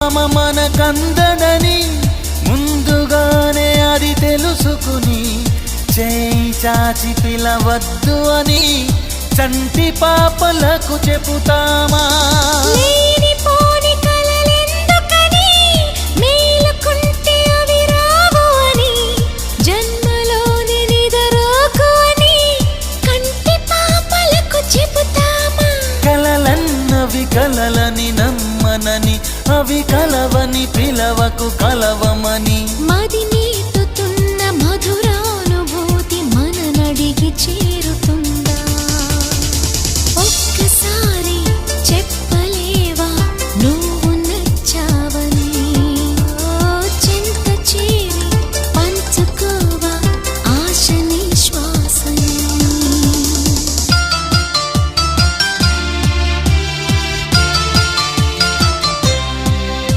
మనకందడని ముందుగానే అది తెలుసుకుని చేయి చాచి పిలవద్దు అని చంటి పాపలకు చెబుతామా? లేనిపోని కలలెందుకని మేలుకుంటే అవి రావు అని జన్మలోని నిదరోకు అని కంటి పాపలకు చెబుతామా? కలలన్నవి కలలని నమ్మనని అవి కలవని పిలవకు కలవమని మది నీటుతున్న మధురానుభూతి మననడిగి చేరుతుంది.